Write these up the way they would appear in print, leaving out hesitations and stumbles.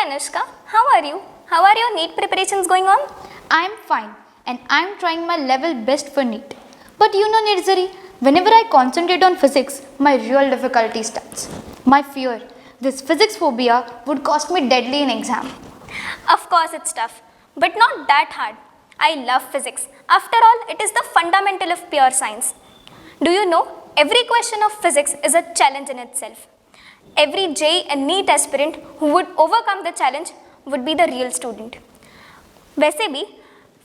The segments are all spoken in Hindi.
Anushka, how are you? How are your NEET preparations going on? I am fine and I am trying my level best for NEET. But you know Nirzari, whenever I concentrate on physics, my real difficulty starts. My fear, this physics phobia would cost me deadly in exam. Of course it's tough, but not that hard. I love physics. After all, it is the fundamental of pure science. Do you know, every question of physics is a challenge in itself. Every JEE and NEET aspirant who would overcome the challenge would be the real student. वैसे भी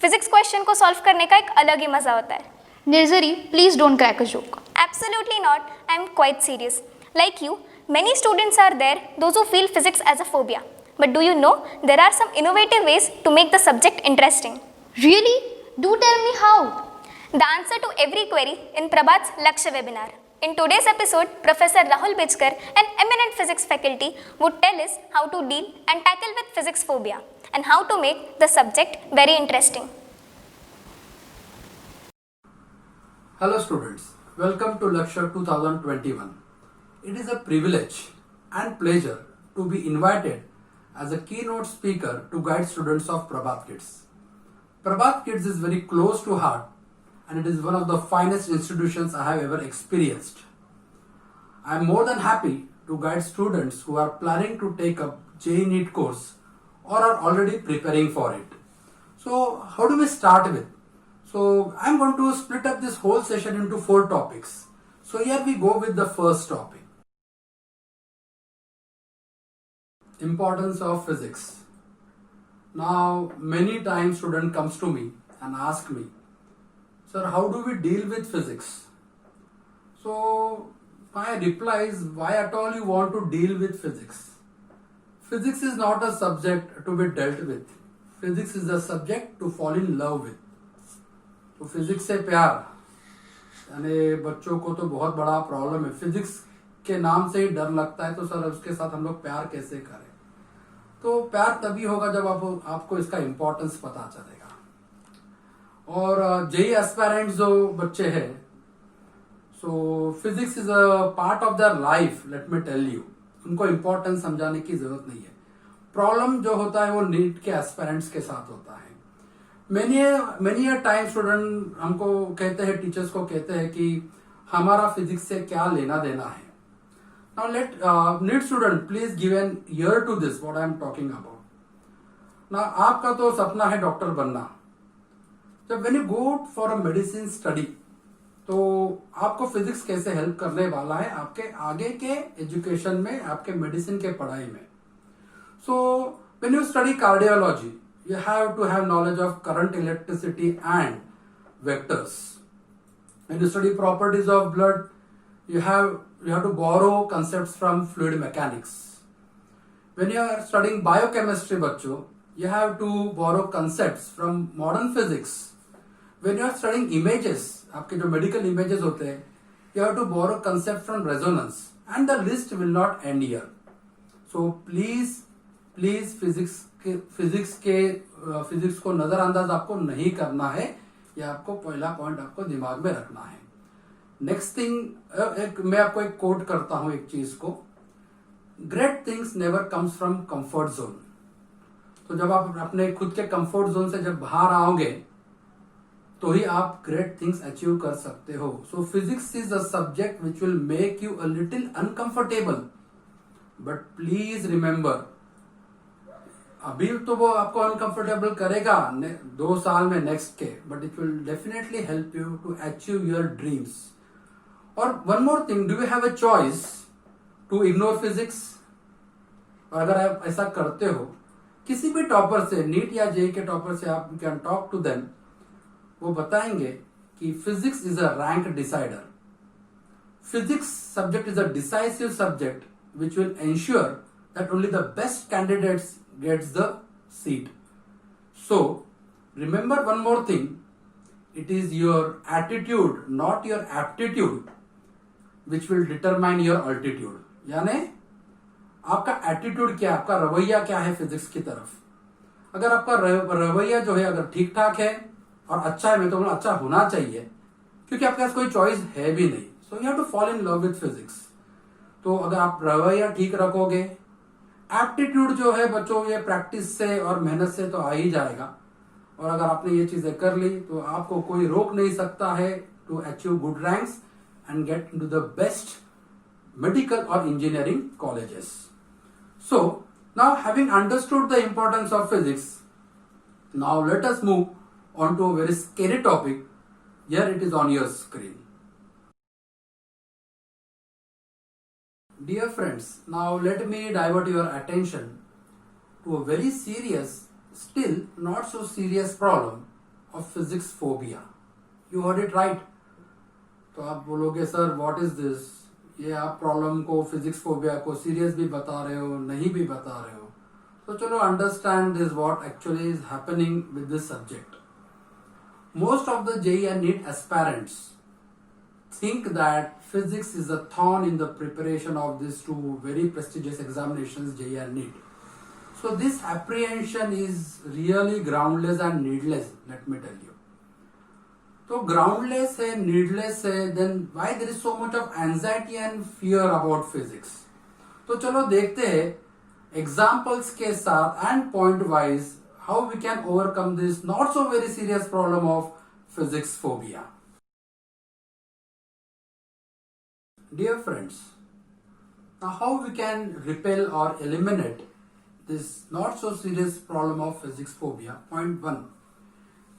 फिजिक्स क्वेश्चन को सॉल्व करने का एक अलग ही मजा होता है. Nirzari, please don't crack a joke. Absolutely not. I am quite serious. Like you, many students are there, those who feel physics as a phobia. But do you know, there are some innovative ways to make the subject interesting. Really? Do tell me how. The answer to every query in Prabhat's Lakshya webinar. In today's episode, Professor Rahul Bijkar, an eminent physics faculty, would tell us how to deal and tackle with physics phobia and how to make the subject very interesting. Hello students, welcome to Lakshya 2021. It is a privilege and pleasure to be invited as a keynote speaker to guide students of Prabhat Kids. Prabhat Kids is very close to heart and it is one of the finest institutions I have ever experienced. I am more than happy to guide students who are planning to take a JEE NEET course or are already preparing for it. So how do we start with? So I am going to split up this whole session into 4 topics. So here we go with the first topic. Importance of physics. Now many times student comes to me and ask me, sir, how do we deal with physics? So my reply is, why at all you want to deal with physics? Physics is not a subject to be dealt with. Physics is a subject to fall in love with. तो फिजिक्स से प्यार, यानी बच्चों को तो बहुत बड़ा प्रॉब्लम है. फिजिक्स के नाम से ही डर लगता है, तो सर उसके साथ हम लोग प्यार कैसे करें? तो प्यार तभी होगा जब आपको इसका इम्पोर्टेंस पता चलेगा. और जेई एस्पायरेंट्स जो बच्चे हैं, so physics is a part of their life. Let me tell you, उनको इम्पोर्टेंस समझाने की जरूरत नहीं है. प्रॉब्लम जो होता है वो नीट के एस्पायरेंट्स के साथ होता है. मेनी टाइम स्टूडेंट हमको कहते हैं, टीचर्स को कहते हैं कि हमारा फिजिक्स से क्या लेना देना है. Now let NEET student please give an ear to this what I am talking about. ना आपका तो सपना है डॉक्टर बनना. जब when you go for a medicine study, तो आपको फिजिक्स कैसे हेल्प करने वाला है आपके आगे के एजुकेशन में, आपके मेडिसिन के पढ़ाई में. So when you study cardiology, you have to have knowledge of current, electricity and vectors. When you study properties of blood, you have to borrow concepts from fluid mechanics. When you are studying biochemistry, बच्चों, you have to borrow concepts from modern physics. When you are studying images, आपके जो medical images होते हैं, you have to borrow concepts from resonance, and the list will not end here. So please physics को नजरअंदाज आपको नहीं करना है. यह आपको पहला पॉइंट आपको दिमाग में रखना है. नेक्स्ट थिंग, मैं आपको एक कोट करता हूं एक चीज को, great things never comes from comfort zone. तो जब आप अपने खुद के कंफर्ट जोन से जब बाहर आओगे तो ही आप ग्रेट थिंग्स अचीव कर सकते हो. सो physics is a subject which will make you a little uncomfortable, but please remember, अभी तो वो आपको अनकंफर्टेबल करेगा 2 साल में नेक्स्ट के, but it will definitely help you to achieve your dreams. और one more thing, do you have a choice to ignore physics? और अगर आप ऐसा करते हो, किसी भी टॉपर से, नीट या जेई के टॉपर से आप कैन टॉक टू देम, वो बताएंगे कि physics is a rank decider. Physics subject is a decisive subject which will ensure that only the best candidates gets the seat. So remember one more thing, it is your attitude, not your aptitude, which will determine your altitude. यानी आपका एटीट्यूड क्या है, आपका रवैया क्या है फिजिक्स की तरफ. अगर आपका रवैया जो है अगर ठीक ठाक है और अच्छा है, मैं तो अच्छा होना चाहिए, क्योंकि आपके पास कोई चॉइस है भी नहीं. So you have to fall in love with physics. तो अगर आप रवैया ठीक रखोगे, एप्टीट्यूड जो है बच्चों ये प्रैक्टिस से और मेहनत से तो आ ही जाएगा, और अगर आपने ये चीजें कर ली तो आपको कोई रोक नहीं सकता है to achieve good ranks and get into the best medical or engineering colleges. So, now having understood the importance of physics, now let us move on to a very scary topic. Here it is on your screen. Dear friends, now let me divert your attention to a very serious, still not so serious problem of physics phobia. You heard it right. तो आप बोलोगे सर व्हाट इज दिस, ये आप प्रॉब्लम को फिजिक्स फोबिया को सीरियस भी बता रहे हो, नहीं भी बता रहे हो, तो चलो understand this what actually is happening with this subject. Most of the JEE and NEET aspirants think that physics is a thorn in the preparation of these two very prestigious examinations, JEE and NEET. So this apprehension is really groundless and needless, let me tell you. तो ग्राउंडलेस है, नीडलेस है, then why there is so much of anxiety and fear about physics. तो चलो देखते हैं एग्जांपल्स के साथ and point wise how we can overcome this not so very serious problem of physics phobia. Dear friends, how we can repel or eliminate this not so serious problem of physics phobia. Point 1,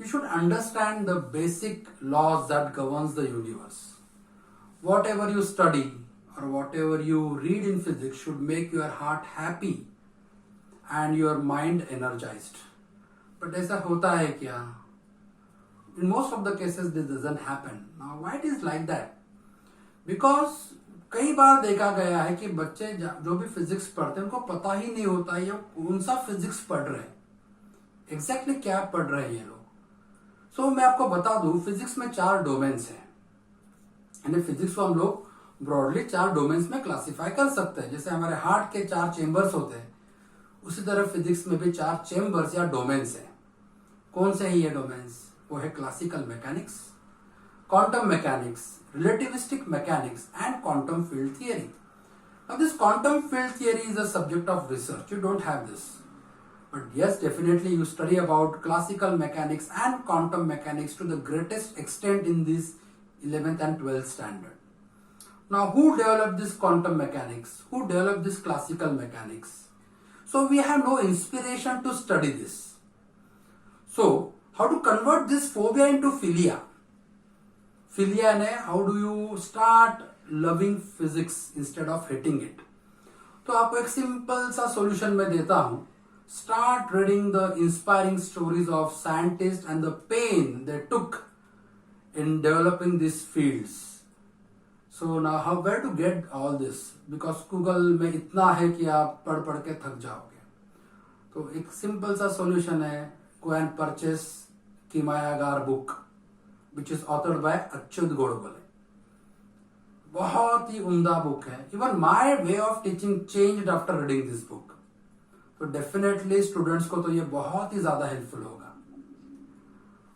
you should understand the basic laws that governs the universe. Whatever you study or whatever you read in physics should make your heart happy and your mind energized. But ऐसा होता है क्या? In most of the cases this doesn't happen. Now why it is like that? Because कई बार देखा गया है कि बच्चे जो भी फिजिक्स पढ़ते हैं उनको पता ही नहीं होता है ये कौन सा फिजिक्स पढ़ रहे हैं, एग्जैक्टली क्या पढ़ रहे हैं ये लोग. सो मैं आपको बता दूं फिजिक्स में 4 डोमेन्स हैं, यानी फिजिक्स को हम लोग ब्रॉडली 4 डोमेन्स में क्लासिफाई कर सकते हैं. जैसे हमारे हार्ट के 4 चेम्बर्स होते हैं, उसी तरह फिजिक्स में भी 4 चेम्बर्स या डोमेन्स हैं. कौन से हैं ये डोमेन्स? वो है classical mechanics, quantum mechanics, relativistic mechanics and quantum field theory. Now this quantum field theory is a subject of research. You don't have this. But yes, definitely you study about classical mechanics and quantum mechanics to the greatest extent in this 11th and 12th standard. Now, who developed this quantum mechanics? Who developed this classical mechanics? So, we have no inspiration to study this. So, how to convert this phobia into philia? Philia ne, how do you start loving physics instead of hating it? तो आपको एक सिंपल सा सॉल्यूशन मैं देता हूं. Start reading the inspiring stories of scientists and the pain they took in developing these fields. So now where to get all this? Because Google में इतना है कि आप पढ़ पढ़ के थक जाओगे. तो एक सिंपल सा सॉल्यूशन है, go and purchase Kimayagar book which is authored by Achyut Godbole. बहुत ही उम्दा बुक है. Even my way of teaching changed after reading this book. तो डेफिनेटली स्टूडेंट्स को तो ये बहुत ही ज्यादा हेल्पफुल होगा.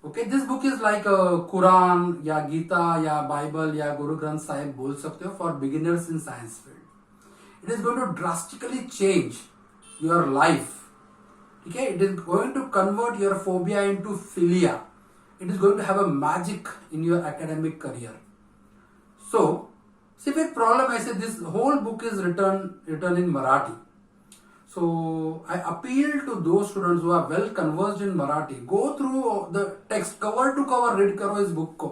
Okay, this book is like Quran या गीता या बाइबल या गुरु ग्रंथ साहिब बोल सकते हो for beginners in science field. It is going to drastically change your life. ठीक है, it is going to convert your phobia into philia. It is going to have a magic in your academic career. So सिर्फ एक प्रॉब्लम ऐसे, this whole book is written in Marathi. So I appeal to those students who are well conversed in Marathi, go through the text cover to cover, read karo is book ko.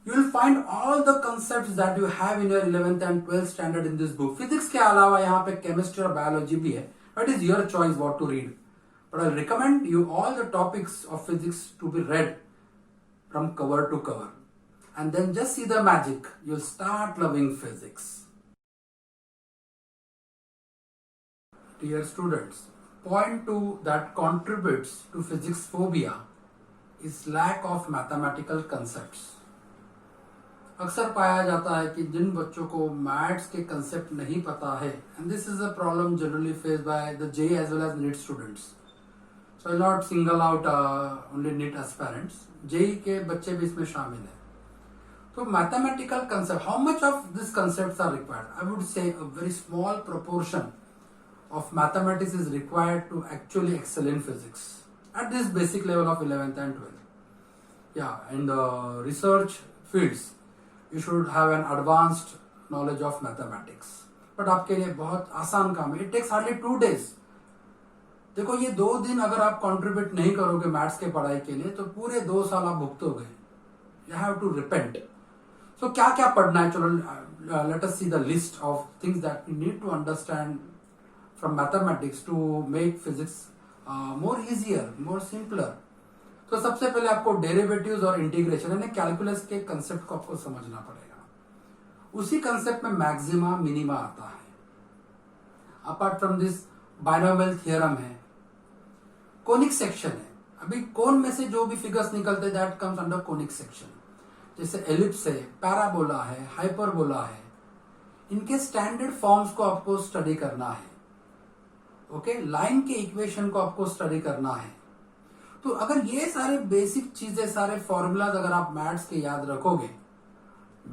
You will find all the concepts that you have in your 11th and 12th standard in this book. Physics के अलावा यहाँ पे chemistry और biology भी है. It is your choice what to read. But I recommend you all the topics of physics to be read from cover to cover. And then just see the magic. You'll start loving physics. Dear students, point 2 that contributes to physics phobia is lack of mathematical concepts. अक्सर पाया जाता है कि जिन बच्चों को मैथ्स के कंसेप्ट नहीं पता है, and this is a problem generally faced by the JEE as well as NEET students. So I will not single out only NEET aspirants. JEE के बच्चे भी इसमें शामिल हैं. तो mathematical concept, how much of these concepts are required? I would say a very small proportion of mathematics is required to actually excel in physics at this basic level of 11th and 12th. Yeah, in the research fields, you should have an advanced knowledge of mathematics. But आपके लिए बहुत आसान काम है. It takes hardly 2 days. देखो ये 2 दिन अगर आप कंट्रीब्यूट नहीं करोगे मैथ्स के पढ़ाई के लिए तो पूरे 2 साल आप भुगतोगे. You have to repent. So क्या क्या पढ़ना है? चलो let us see the list of things that we need to understand from mathematics to make physics more easier, more simpler. तो सबसे पहले आपको डेरिवेटिव्स और इंटीग्रेशन यानी कैलकुलस के कंसेप्ट को आपको समझना पड़ेगा. उसी कंसेप्ट में मैक्सिमा मिनिमा आता है. Apart from this binomial theorem है, कोनिक सेक्शन है. अभी कोन में से जो भी फिगर्स निकलते हैं that comes under conic section. जैसे एलिप्स है, पैराबोला है, हाइपरबोला है. इनके स्टैंडर्ड फॉर्म्स को आपको स्टडी करना है. ओके, लाइन के इक्वेशन को आपको स्टडी करना है. तो अगर ये सारे बेसिक चीजें, सारे फॉर्मूलाज अगर आप मैथ्स के याद रखोगे,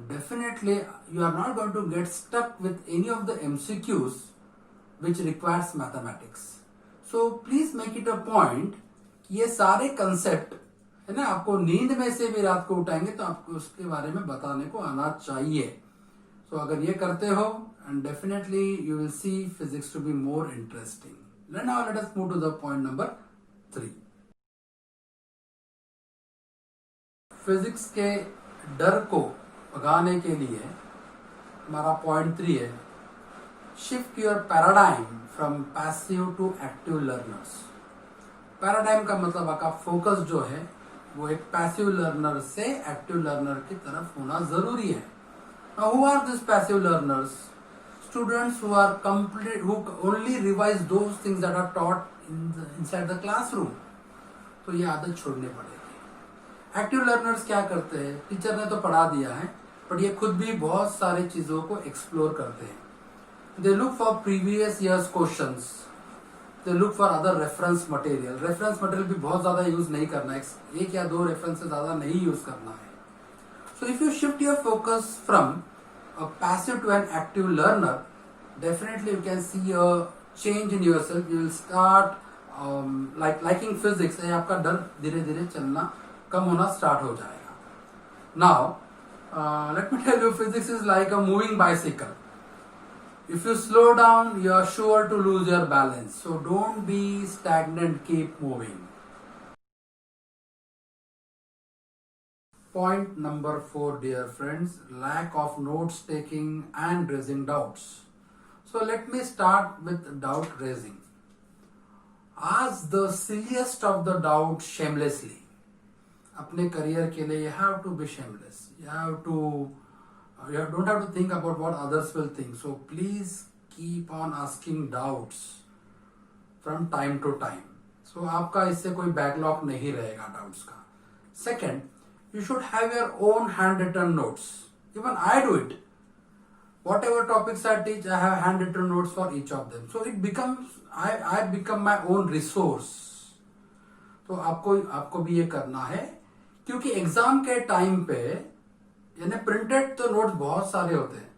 definitely you are not going to get stuck with any of the MCQs which requires mathematics. So please make it a point, ये सारे कंसेप्ट है ना, आपको नींद में से भी रात को उठाएंगे तो आपको उसके बारे में बताने को आना चाहिए. सो अगर ये करते हो, and definitely you will see physics to be more interesting. Now let us move to the point number 3. Physics के डर को भगाने के लिए हमारा पॉइंट 3 है, shift your paradigm from passive to active learners. Paradigm का मतलब आपका फोकस जो है वो एक पैसिव लर्नर से एक्टिव लर्नर की तरफ होना जरूरी है. Now who are these passive learners? Students who are complete, who only revise those things that are taught inside the classroom. तो ये आदत छोड़नी पड़ेगी. एक्टिव लर्नर्स क्या करते हैं? टीचर ने तो पढ़ा दिया है, बट ये खुद भी बहुत सारी चीजों को एक्सप्लोर करते हैं. They look for previous years questions, they look for other reference material. Reference material भी बहुत ज्यादा यूज नहीं करना है, 1 या 2 रेफरेंस से ज्यादा नहीं यूज करना है. So if you shift your focus from a passive to an active learner, definitely you can see a change in yourself. You will start liking physics. ये आपका डर धीरे धीरे चलना कम होना स्टार्ट हो जाएगा. Now let me tell you, physics is like a moving bicycle. If you slow down, you are sure to lose your balance. So don't be stagnant. Keep moving. Point number 4, dear friends, lack of notes taking and raising doubts. So let me start with doubt raising. Ask the silliest of the doubts shamelessly. अपने करियर के लिए you have to be shameless. You don't have to think about what others will think. So please keep on asking doubts from time to time. So आपका इससे कोई backlog नहीं रहेगा doubts का. Second, you should have your own handwritten notes. Even I do it. Whatever topics I teach, I have handwritten notes for each of them. So it becomes, I become my own resource. तो आपको भी ये करना है, क्योंकि एग्जाम के टाइम पे यानी प्रिंटेड तो नोट्स बहुत सारे होते हैं,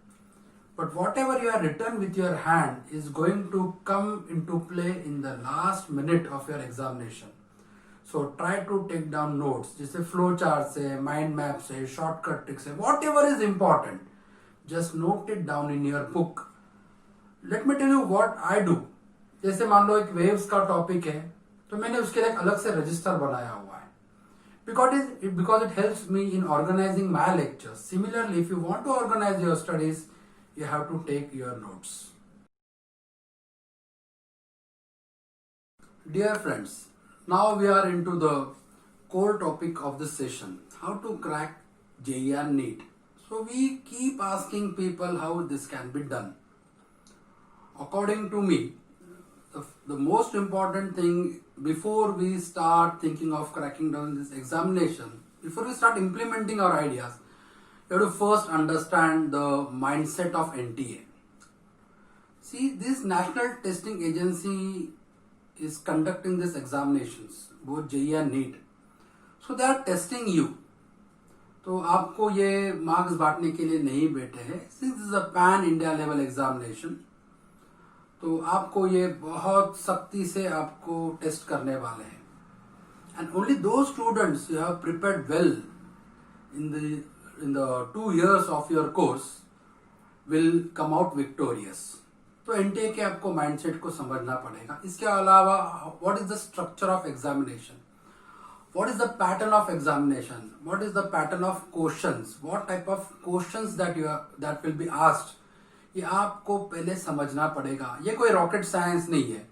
but whatever you have written with your hand is going to come into play in the last minute of your examination. So try to take down notes, जैसे फ्लो चार्ट से, माइंड मैप से, शॉर्टकट ट्रिक से, whatever is important, just note it down in your book. Let me tell you what I do. जैसे मान लो एक वेव्स का टॉपिक है, तो मैंने उसके लिए एक अलग से रजिस्टर बनाया हुआ है, because it helps me in organizing my lectures. Similarly, if you want to organize your studies, you have to take your notes. Dear friends, now we are into the core topic of this session, how to crack JEE and NEET. So we keep asking people how this can be done. According to me, the most important thing before we start thinking of cracking down this examination, before we start implementing our ideas, you have to first understand the mindset of NTA. See, this National Testing Agency is conducting these examinations, both JEE and NEET. So they are testing you. तो आपको ये मार्क्स बांटने के लिए नहीं बैठे हैं. Since this is a pan India level examination, तो आपको ये बहुत सख्ती से आपको टेस्ट करने वाले हैं. And only those students who have prepared well in the 2 years of your course will come out victorious. तो एनटीए के आपको माइंडसेट को समझना पड़ेगा. इसके अलावा what is the structure of examination, what is the pattern of examination, what is the pattern of questions, what type of questions that will be asked, ये आपको पहले समझना पड़ेगा. ये कोई रॉकेट साइंस नहीं है.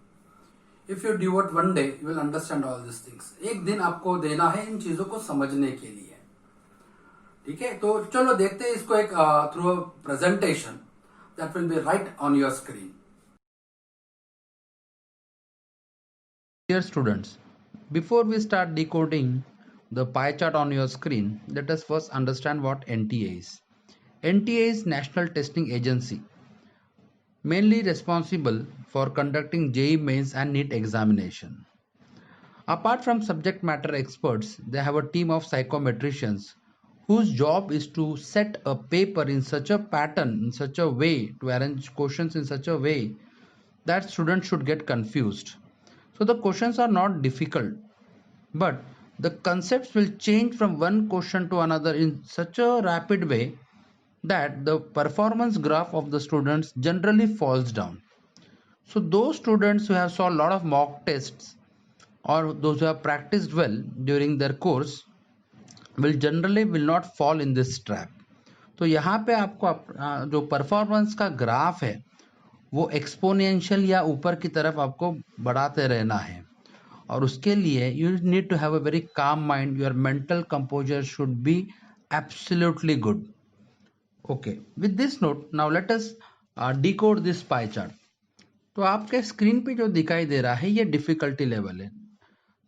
If you devote one day you will understand all this things. एक दिन आपको देना है इन चीजों को समझने के लिए. ठीक है, तो चलो देखते हैं इसको एक through a presentation that will be right on your screen. Dear students, before we start decoding the pie chart on your screen, let us first understand what NTA is. NTA is National Testing Agency, mainly responsible for conducting JEE Mains and NEET examination. Apart from subject matter experts, they have a team of psychometricians whose job is to set a paper in such a pattern, in such a way, to arrange questions in such a way that students should get confused. So the questions are not difficult, but the concepts will change from one question to another in such a rapid way that the performance graph of the students generally falls down. So those students who have saw a lot of mock tests or those who have practiced well during their course will not fall in this trap. तो यहाँ पे आपको जो परफॉर्मेंस का ग्राफ है वो एक्सपोनेंशियल या ऊपर की तरफ आपको बढ़ाते रहना है. और उसके लिए you need to have a very calm mind. Your mental composure should be absolutely good. Okay, with this note now let us decode this pie chart. तो आपके स्क्रीन पे जो दिखाई दे रहा है ये डिफिकल्टी लेवल है.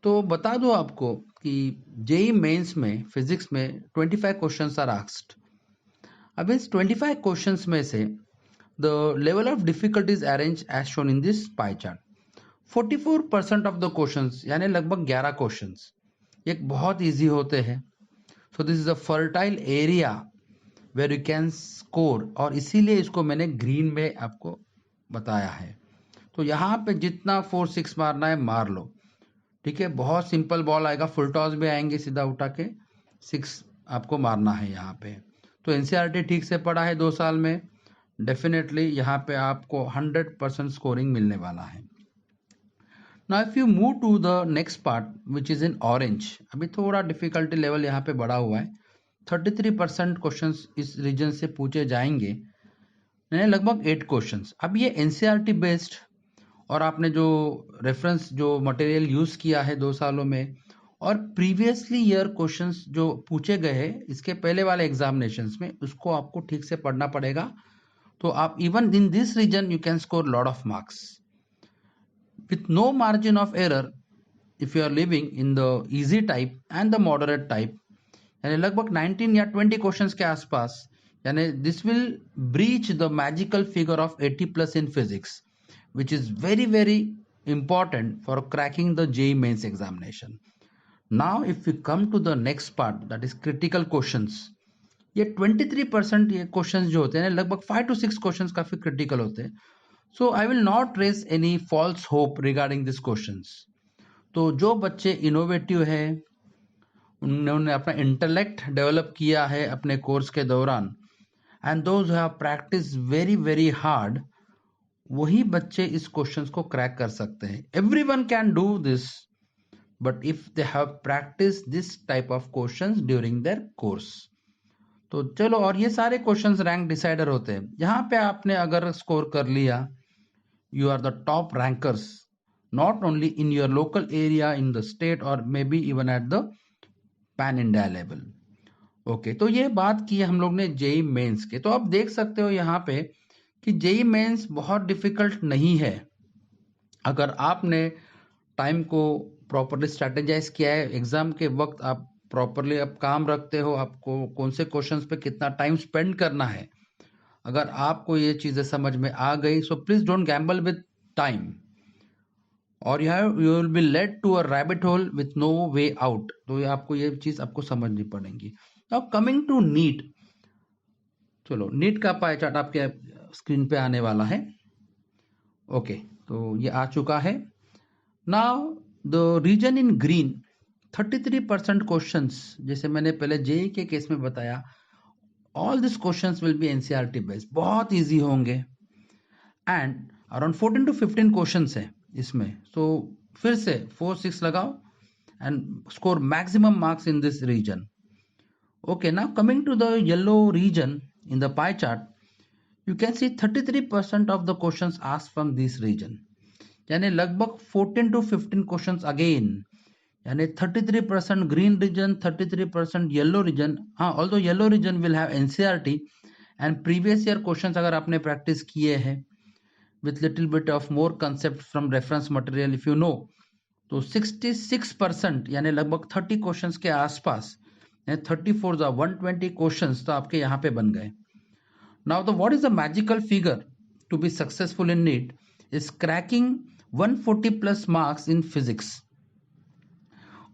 तो बता दो आपको कि जेई मेंस में फिजिक्स में 25 क्वेश्चंस आर आस्क्ड. अब इस 25 क्वेश्चंस में से the level of difficulty is arrange as shown in this pie chart. 44% of the questions यानी लगभग 11 क्वेश्चंस ये बहुत इजी होते हैं. So this is a fertile area where you can score, और इसीलिए इसको मैंने ग्रीन में आपको बताया है. तो यहाँ पे जितना 4-6 मारना है मार लो. ठीक है, बहुत सिंपल बॉल आएगा, फुल टॉस भी आएंगे, सीधा उठा के 6 आपको मारना है यहाँ पे. तो एनसीईआरटी ठीक से पढ़ा है 2 साल में, डेफिनेटली यहाँ पे आपको 100% स्कोरिंग मिलने वाला है. Now if you move to the next part which is in orange, अभी थोड़ा डिफिकल्टी लेवल यहाँ पे बढ़ा हुआ है. 33% क्वेश्चन इस रीजन से पूछे जाएंगे, लगभग 8 क्वेश्चन. अब ये एनसीईआरटी बेस्ड और आपने जो रेफरेंस जो मटेरियल यूज़ किया है 2 सालों में और प्रीवियसली ईयर क्वेश्चंस जो पूछे गए हैं इसके पहले वाले एग्जामिनेशंस में, उसको आपको ठीक से पढ़ना पड़ेगा. तो आप even in this region you can score lot of marks with no margin of error if you are living in the easy type and the moderate type. यानी लगभग 19 या 20 क्वेश्चंस के आसपास, यानी this will breach the magical figure of 80+ in physics, which is very very important for cracking the JEE mains examination. Now if we come to the next part, that is critical questions, ये 23% ये क्वेश्चंस जो होते हैं लगभग 5 to 6 क्वेश्चंस काफी क्रिटिकल होते हैं. So I will not raise any false hope regarding this questions. तो जो बच्चे इनोवेटिव है, उन्होंने अपना इंटेलेक्ट डेवलप किया है अपने कोर्स के दौरान, and those who have practice very very hard, वही बच्चे इस क्वेश्चंस को क्रैक कर सकते हैं. Everyone can do this, but if they have practice this type of questions during their course. तो चलो, और ये सारे क्वेश्चंस रैंक डिसाइडर होते हैं. यहाँ पे आपने अगर स्कोर कर लिया, you are the top rankers, not only in your local area, in the state, or maybe even at the pan India level. Okay, तो ये बात की हम लोग ने जेई मेंस के. तो आप देख सकते हो यहाँ पे कि जेई मेंस बहुत डिफिकल्ट नहीं है. अगर आपने टाइम को प्रॉपरली स्ट्रेटेजाइज किया है, एग्जाम के वक्त आप प्रॉपरली आप काम रखते हो, आपको कौन से क्वेश्चंस पे कितना टाइम स्पेंड करना है, अगर आपको ये चीजें समझ में आ गई, so please don't gamble with time, और you will be led to a rabbit hole with no way out. तो आपको ये चीज आपको समझनी पड़ेगी. नाउ कमिंग टू नीट, चलो नीट का पाई चार्ट आपके स्क्रीन पे आने वाला है. ओके, तो ये आ चुका है. Now the region in green 33% questions, जैसे मैंने पहले जेई के केस में बताया, all this questions will be NCERT based, बहुत इजी होंगे. एंड अराउंड 14 to 15 क्वेश्चंस है इसमें. सो फिर से 4-6 लगाओ and score maximum marks in this region. Okay, now coming to the yellow region in the pie chart, you can see 33% of the questions asked from this region. यानी लगभग 14 to 15 questions again. यानी 33% green region, 33% yellow region. हाँ, although yellow region will have NCERT and previous year questions अगर आपने practice किए हैं with little bit of more concept from reference material if you know, तो 66% यानी लगभग 30 क्वेश्चंस के आसपास, 34 120 क्वेश्चंस तो आपके यहाँ पे बन गए. Now the what is the magical figure to be successful in NEET is cracking 140 plus marks in physics.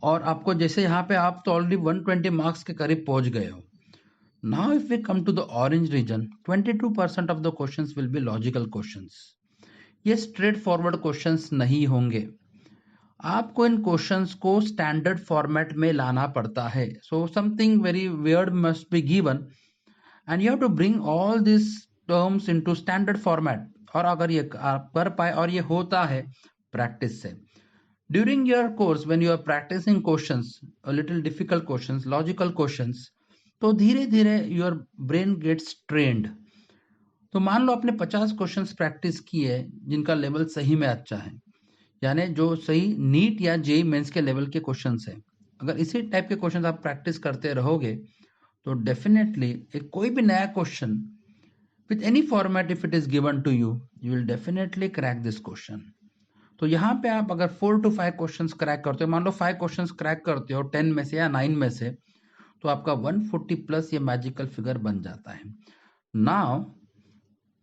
और आपको जैसे यहाँ पे आप तो ऑलरेडी 120 मार्क्स के करीब पहुंच गए हो. Now if we come to the orange region, 22% of the questions will be logical questions. ये स्ट्रेट फॉरवर्ड क्वेश्चंस नहीं होंगे. आपको इन क्वेश्चंस को स्टैंडर्ड फॉर्मेट में लाना पड़ता है. So something very weird must be given and you have to bring all this terms into standard format. और अगर ये आप कर पाए, और ये होता है प्रैक्टिस से. During your course when you are practicing questions, a little difficult questions, logical questions, तो धीरे धीरे योर ब्रेन गेट्स ट्रेन्ड. तो मान लो आपने 50 क्वेश्चंस प्रैक्टिस किए जिनका लेवल सही में अच्छा है, यानी जो सही नीट या जेई मेंस के लेवल के क्वेश्चंस हैं. अगर इसी टाइप के क्वेश्चंस आप प्रैक्टिस करते रहोगे तो डेफिनेटली एक कोई भी नया question with any format if it is given to you, you will definitely crack this question. तो यहाँ पे आप अगर 4 to 5 क्वेश्चंस क्रैक करते हो, मान लो 5 क्वेश्चंस क्रैक करते हो 10 में से या 9 में से, तो आपका 140 प्लस ये मैजिकल फिगर बन जाता है. नाउ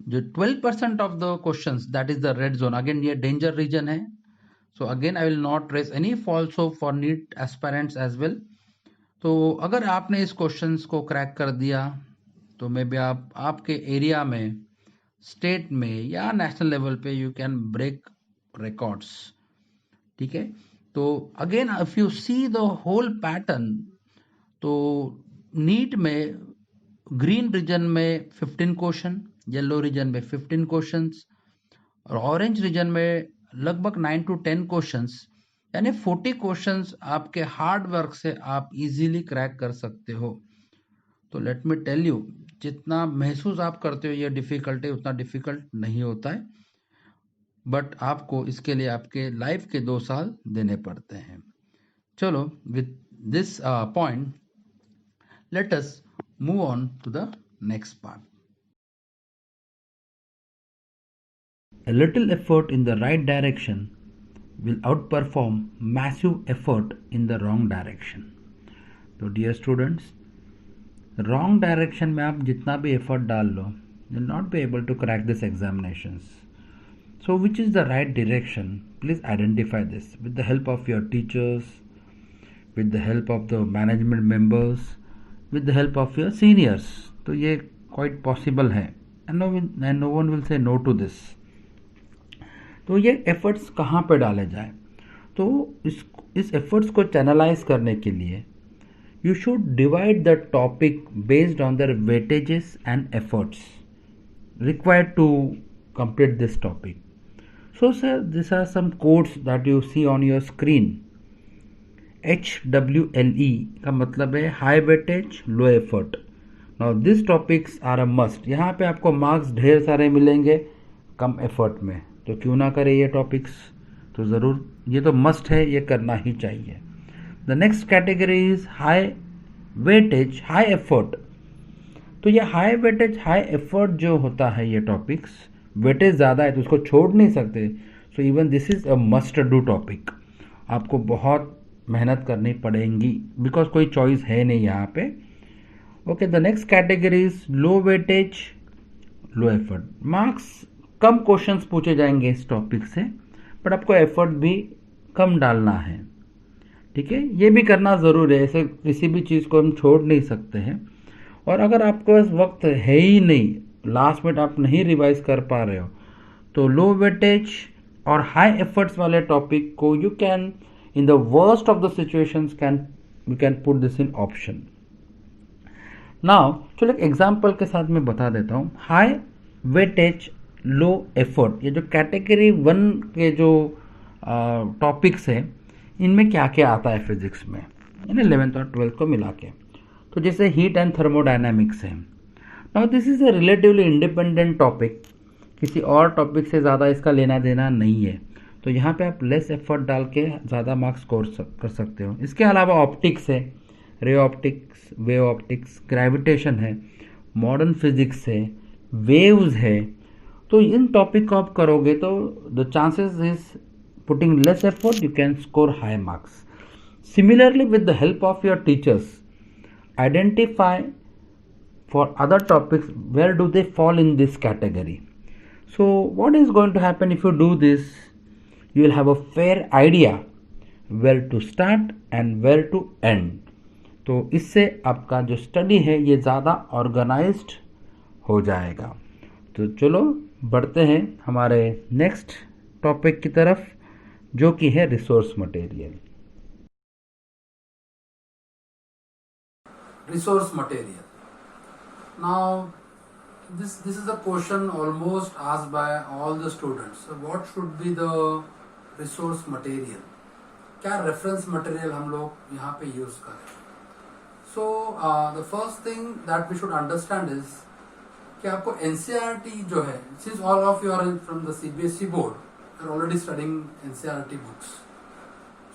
जो 12% of the questions, that is the red zone. Again ये डेंजर रीजन है. So again, I will not raise any false hope for NEET aspirants as well. तो अगर आपने इस क्वेश्चंस को क्रैक कर दिया तो मे बी आप आपके एरिया में, स्टेट में या नेशनल लेवल पे यू कैन ब्रेक रिकॉर्ड्स. ठीक है. तो again if you see the whole pattern, तो नीट में ग्रीन रीजन में 15 क्वेश्चन, येलो रीजन में 15 क्वेश्चंस और ऑरेंज रीजन में लगभग 9 to 10 क्वेश्चंस, यानी 40 क्वेश्चंस आपके हार्ड वर्क से आप इजीली क्रैक कर सकते हो. तो लेट मी टेल यू, जितना महसूस आप करते हो ये डिफिकल्ट है, उतना डिफिकल्ट नहीं होता है. बट आपको इसके लिए आपके लाइफ के 2 साल देने पड़ते हैं. चलो, with this point let us move on to the next part. A little effort in the right direction will outperform massive effort in the wrong direction. तो dear students, wrong direction में आप जितना भी effort डाल लो, you will not be able to crack this examinations. So which is the right direction? Please identify this with the help of your teachers, with the help of the management members, with the help of your seniors. तो ये quite possible है and no one will say no to this. तो ये एफर्ट्स कहाँ पे डाले जाए? तो इस एफर्ट्स को चैनलाइज करने के लिए you should divide the topic based on their weightages and efforts required to complete this topic. So sir, this are some codes that you see on your screen. HWLE का मतलब है high weightage low effort. Now this topics are a must. यहाँ पे आपको मार्क्स ढेर सारे मिलेंगे कम एफर्ट में, तो क्यों ना करें ये टॉपिक्स. तो ज़रूर, ये तो मस्ट है, ये करना ही चाहिए. The next category is high weightage high effort. तो ये हाई वेटेज हाई एफर्ट जो होता है, ये टॉपिक्स वेटेज ज़्यादा है तो उसको छोड़ नहीं सकते. So even this is a must do topic. आपको बहुत मेहनत करनी पड़ेगी बिकॉज कोई चॉइस है नहीं यहाँ पे. Okay, the next category is low weightage low effort. Marks come questions पूछे जाएंगे इस टॉपिक से, बट आपको एफर्ट भी कम डालना है. ठीक है, ये भी करना ज़रूर है. ऐसे किसी भी चीज़ को हम छोड़ नहीं सकते हैं. और अगर आपके पास वक्त है ही नहीं, लास्ट मिनट आप नहीं रिवाइज कर पा रहे हो, तो लो वेटेज और हाई एफर्ट्स वाले टॉपिक को you can in the worst of the situations you can put this in option. Now चलो एक एग्जांपल के साथ मैं बता देता हूँ. हाई वेटेज लो एफर्ट, ये जो कैटेगरी 1 के जो टॉपिक्स हैं इनमें क्या क्या आता है फिजिक्स में, यानी 11th और 12th को मिला के. तो जैसे हीट एंड थर्मोडायनामिक्स है. Now this is a relatively independent topic, किसी और टॉपिक से ज़्यादा इसका लेना देना नहीं है. तो यहाँ पे आप लेस एफर्ट डाल के ज़्यादा मार्क्स स्कोर कर सकते हो. इसके अलावा ऑप्टिक्स है, ray optics, wave optics, gravitation है, मॉडर्न फिजिक्स है, वेव्स है. तो इन टॉपिक को आप करोगे तो the chances is putting less effort you can score high marks. Similarly, with the help of your teachers, identify for other topics where do they fall in this category. So what is going to happen if you do this? You will have a fair idea where to start and where to end. तो इससे आपका जो स्टडी है ये ज़्यादा ऑर्गेनाइज्ड हो जाएगा. तो चलो बढ़ते हैं हमारे नेक्स्ट टॉपिक की तरफ, जो कि है resource material. Resource material. Now this is a question almost asked by all the students. So what should be the resource material? क्या reference material हम लोग यहाँ पे use करें? So the first thing that we should understand is कि आपको NCERT जो है, since all of you are from the CBSE board, you are already studying NCERT books.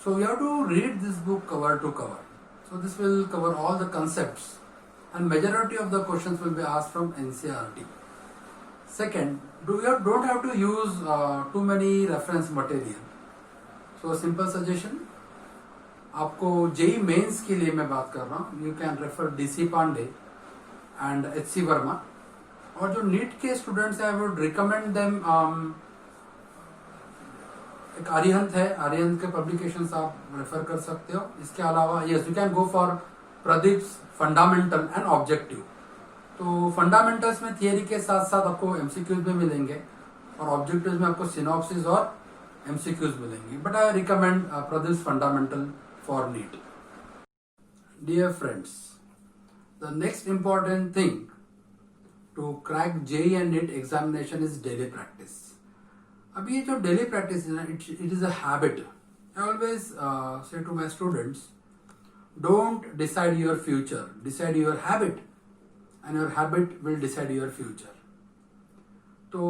So you have to read this book cover to cover. So this will cover all the concepts and majority of the questions will be asked from NCERT. Second, don't have to use too many reference material. So a simple suggestion, आपको JEE मेंस के लिए मैं बात कर रहा हूँ, you can refer DC Pandey and HC Verma. और जो नीट के स्टूडेंट्स हैं I would recommend them एक आर्यहंत है, आर्यहंत के पब्लिकेशंस आप रेफर कर सकते हो. इसके अलावा yes you can go for Pradeep's fundamental and objective. तो फंडामेंटल्स में थियरी के साथ साथ आपको एमसीक्यूज भी मिलेंगे और ऑब्जेक्टिव्स में आपको सिनॉप्सिस और एमसीक्यूज मिलेंगे. But I recommend Pradeep's fundamental for NEET. Dear friends, the next important thing to crack JEE and NEET examination is daily practice. अब ये जो डेली प्रैक्टिस है ना, it is a habit. I always say to my students, don't decide your future, decide your habit and your habit will decide your future. तो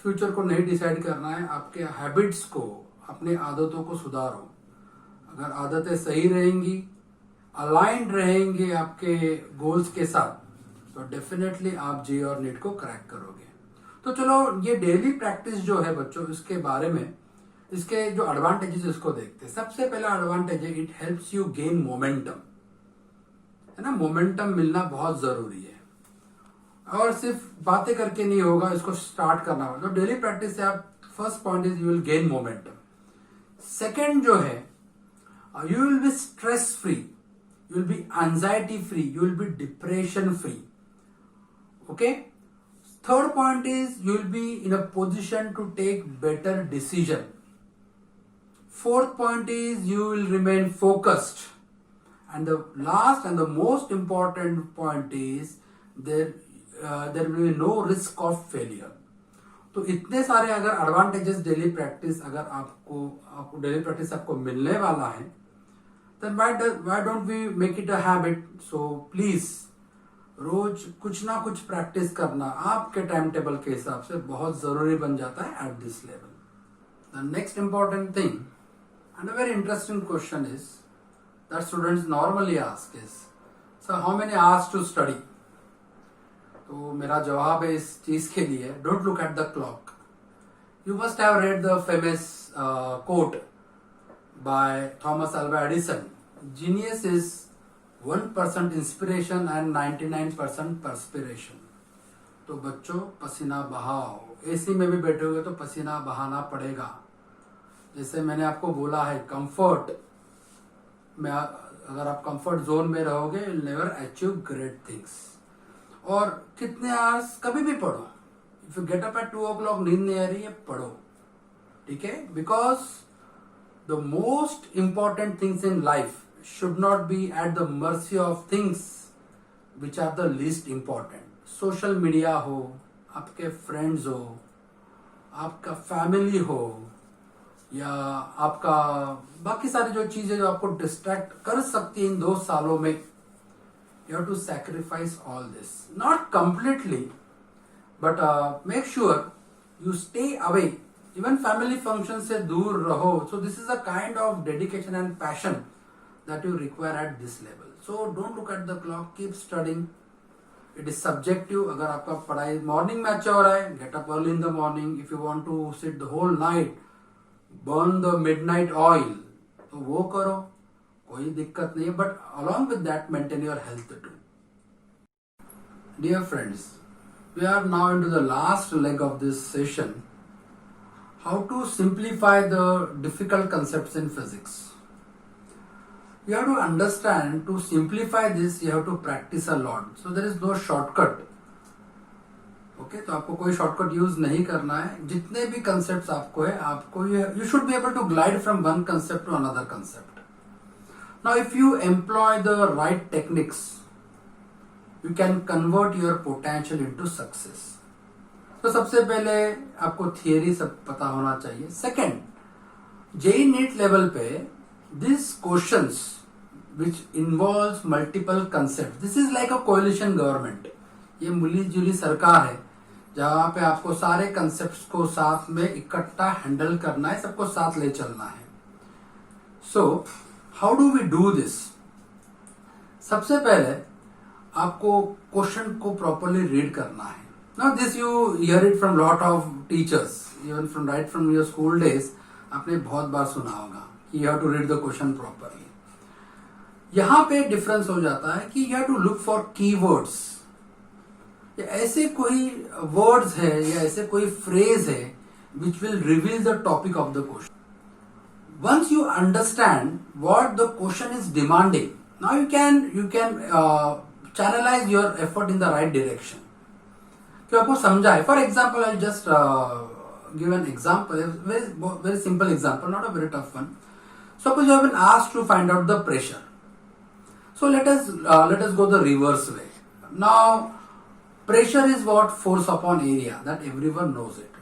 फ्यूचर को नहीं डिसाइड करना है, आपके हैबिट्स को, अपनी आदतों को सुधारो. अगर आदतें सही रहेंगी, अलाइंड रहेंगे आपके गोल्स के साथ, तो डेफिनेटली आप JEE और नीट को क्रैक करोगे. तो चलो ये डेली प्रैक्टिस जो है बच्चों, इसके बारे में, इसके जो एडवांटेजेस इसको देखते हैं. सबसे पहला एडवांटेज है it helps you gain momentum, है ना. मोमेंटम मिलना बहुत जरूरी है और सिर्फ बातें करके नहीं होगा, इसको स्टार्ट करना होगा. तो डेली प्रैक्टिस से आप, first point is you will gain momentum. Second जो है, you will be stress free, you will B anxiety free, you will B depression free. Okay. Third point is you will be in a position to take better decision. Fourth point is you will remain focused. And the last and the most important point is there will be no risk of failure. तो इतने सारे अगर एडवांटेजेस डेली प्रैक्टिस अगर आपको डेली प्रैक्टिस आपको मिलने वाला है, then why don't we make it a habit? So please रोज कुछ ना कुछ प्रैक्टिस करना आपके टाइम टेबल के हिसाब से बहुत जरूरी बन जाता है at this level. The next important thing and a very interesting question is that students normally ask is, sir how many hours to study. तो मेरा जवाब है इस चीज के लिए, don't look at the clock. You must have read the famous quote by Thomas Alva Edison, genius is 1% inspiration and 99% perspiration. तो बच्चों पसीना बहाओ, एसी में भी बैठोगे तो पसीना बहाना पड़ेगा. जैसे मैंने आपको बोला है, कंफर्ट में अगर आप कंफर्ट जोन में रहोगे, you will never achieve great things. और कितने आवर्स कभी भी पढ़ो, if you get up at 2 o'clock, नींद नहीं आ रही है, पढ़ो, ठीक है? Because the most important things in life should not be at the mercy of things which are the least important. Social media हो, आपके फ्रेंड्स हो, आपका फैमिली हो, या आपका बाकी सारी जो चीजें जो आपको डिस्ट्रैक्ट कर सकती है इन 2 सालों में, you have to sacrifice all this. Not completely, but make sure you stay away. Even family function से दूर रहो. So this is a kind of dedication and passion that you require at this level. So don't look at the clock, keep studying. It is subjective. अगर आपका पढ़ाई मॉर्निंग में अच्छा हो रहा है, get up early in the morning. If you want to seat the whole night, burn the midnight oil, तो वो करो, कोई दिक्कत नहीं है. But along with that maintain your health too. Dear friends, we are now into the last leg of this session. How to simplify the difficult concepts in physics. You have to understand, to simplify this you have to practice a lot. So there is no shortcut. Okay, तो आपको कोई शॉर्टकट यूज नहीं करना है. जितने भी कंसेप्ट आपको है, आपको you should be able to glide from one concept to another concept. Now if you employ the right techniques, you can convert your potential into success. तो सबसे पहले आपको थियरी सब पता होना चाहिए. सेकंड, जेई नीट लेवल पे this questions which involves multiple concepts. This is like a coalition government. ये मिली जुली सरकार है जहां पे आपको सारे कंसेप्ट्स को साथ में इकट्ठा हैंडल करना है, सबको साथ ले चलना है. So how do we do this? सबसे पहले आपको क्वेश्चन को प्रॉपरली रीड करना है. Now this you hear it from lot of teachers, even from right from your school days. आपने बहुत बार सुना होगा कि you have to read the question properly. यहां पे डिफरेंस हो जाता है कि you have to look for keywords. ऐसे कोई वर्ड्स है या ऐसे कोई फ्रेज है विच will reveal the topic of the question. Once you understand what the question is demanding, now you can channelize your effort in the right direction. कि आपको समझा है. For example, I just give an example, very simple example, not a very tough one. Suppose you have been asked to find out the pressure. So let us go the reverse way. Now, pressure is what? Force upon area. That everyone knows it.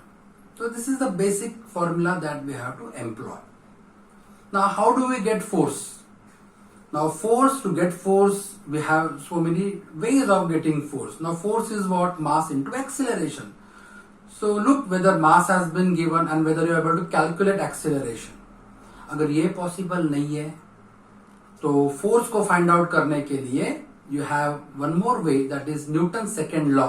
So this is the basic formula that we have to employ. Now, how do we get force? Now, to get force, we have so many ways of getting force. Now, force is what? Mass into acceleration. So look whether mass has been given and whether you are able to calculate acceleration. अगर ये पॉसिबल नहीं है तो फोर्स को फाइंड आउट करने के लिए you have one more way, that is Newton second law.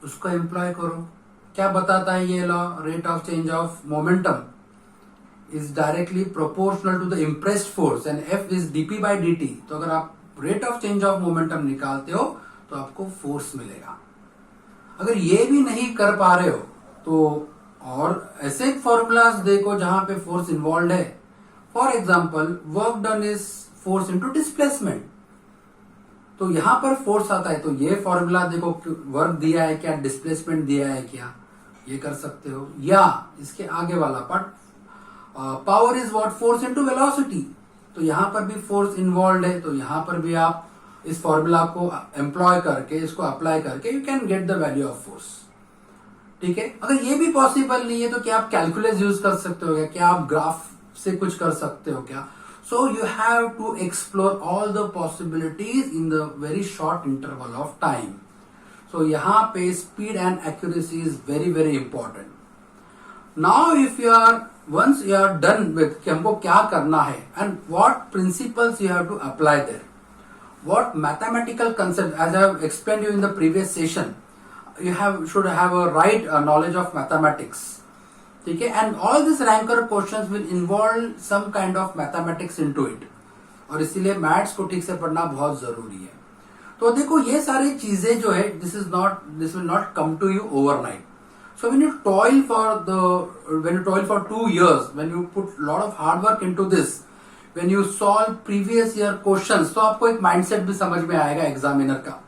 उसको एम्प्लॉय करो. क्या बताता है ये law? Rate of change of momentum is directly proportional to the impressed force and F is dp by d. तो अगर आप rate of change of momentum निकालते हो तो आपको फोर्स मिलेगा. अगर ये भी नहीं कर पा रहे हो तो और ऐसे फॉर्मूलाज देखो जहां पे फोर्स इन्वॉल्व है. For example, work done is force into displacement. तो यहां पर फोर्स आता है तो ये फॉर्मूला देखो, वर्क दिया है क्या, डिस्प्लेसमेंट दिया है क्या, ये कर सकते हो. या इसके आगे वाला part, power is what? Force into velocity. तो यहां पर भी फोर्स इन्वॉल्व है, तो यहां पर भी आप इस फॉर्मूला को एम्प्लॉय करके, इसको अप्लाई करके you can get the value of force. ठीक है. अगर ये भी पॉसिबल नहीं है तो क्या आप कैलकुलेस यूज कर सकते हो क्या आप ग्राफ से कुछ कर सकते हो क्या? So you have to explore all the possibilities in the very short interval of time. So यहां पे speed and accuracy is very very important. Now if you are once you are done with कि हमको क्या करना है and what principles you have to apply there, what mathematical concept, as I have explained you in the previous session, you should have a right knowledge of mathematics. ठीक है. And all these ranker questions will involve some kind of mathematics into it. और इसीलिए मैथ्स को ठीक से पढ़ना बहुत जरूरी है. तो देखो ये सारी चीजें जो है, this will not come to you overnight. So when you toil for 2 years, when you put lot of hard work into this, when you solve previous year questions, तो आपको एक माइंडसेट भी समझ में आएगा एग्जामिनर का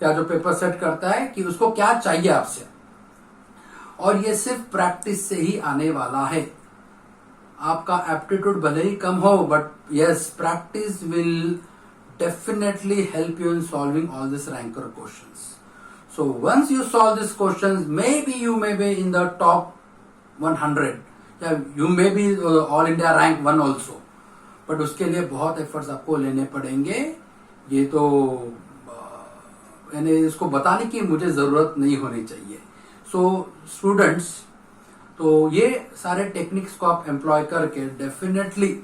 या जो पेपर सेट करता है कि उसको क्या चाहिए आपसे. और ये सिर्फ प्रैक्टिस से ही आने वाला है। आपका एप्टीट्यूड भले ही कम हो, but yes, practice will definitely help you in solving all these ranker questions. So once you solve these questions, maybe you may be in the top 100. Yeah, you may be all India rank 1 also. But उसके लिए बहुत efforts आपको लेने पड़ेंगे। ये तो यानी इसको बताने की मुझे जरूरत नहीं होनी चाहिए। So students, तो ये सारे टेक्निक्स को आप एम्प्लॉय करके definitely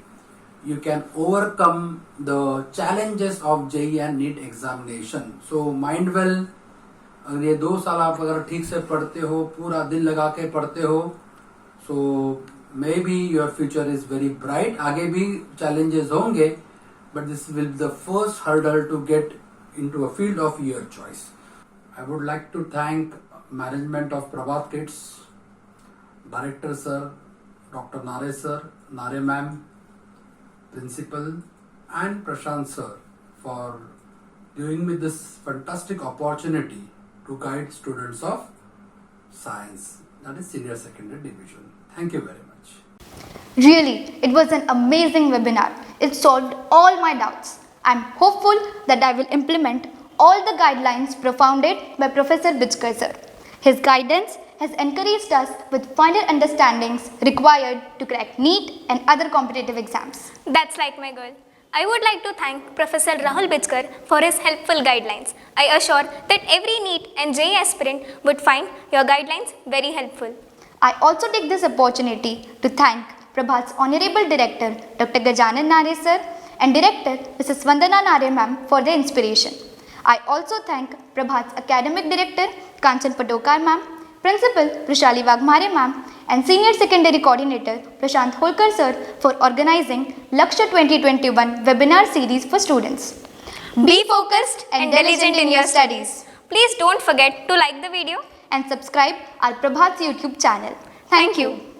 you can overcome the challenges of JEE and NEET examination. So mind well, अगर ये 2 साल आप अगर ठीक से पढ़ते हो, पूरा दिल लगा के पढ़ते हो, so maybe your future is very bright. आगे भी challenges होंगे, but this will be the first hurdle to get into a field of your choice. I would like to thank management of Prabhat Kids, Director Sir, Dr. Nare Sir, Nare Ma'am, Principal and Prashant Sir for giving me this fantastic opportunity to guide students of science, that is senior secondary division. Thank you very much. Really, it was an amazing webinar. It solved all my doubts. I'm hopeful that I will implement all the guidelines propounded by Professor Bijkar sir. His guidance has encouraged us with finer understandings required to crack NEET and other competitive exams. That's like my girl. I would like to thank Professor Rahul Bijkar for his helpful guidelines. I assure that every NEET and JEE aspirant would find your guidelines very helpful. I also take this opportunity to thank Prabhat's Honorable Director Dr. Gajanan Nare sir and Director Mrs. Vandana Nare ma'am for their inspiration. I also thank Prabhat's Academic Director Kanchan Patokar ma'am, Principal Prashali Wagmare ma'am and Senior Secondary Coordinator Prashant Holkar sir for organizing Lakshya 2021 webinar series for students. Be focused and diligent in your studies. Please don't forget to like the video and subscribe our Prabhat's YouTube channel. Thank you.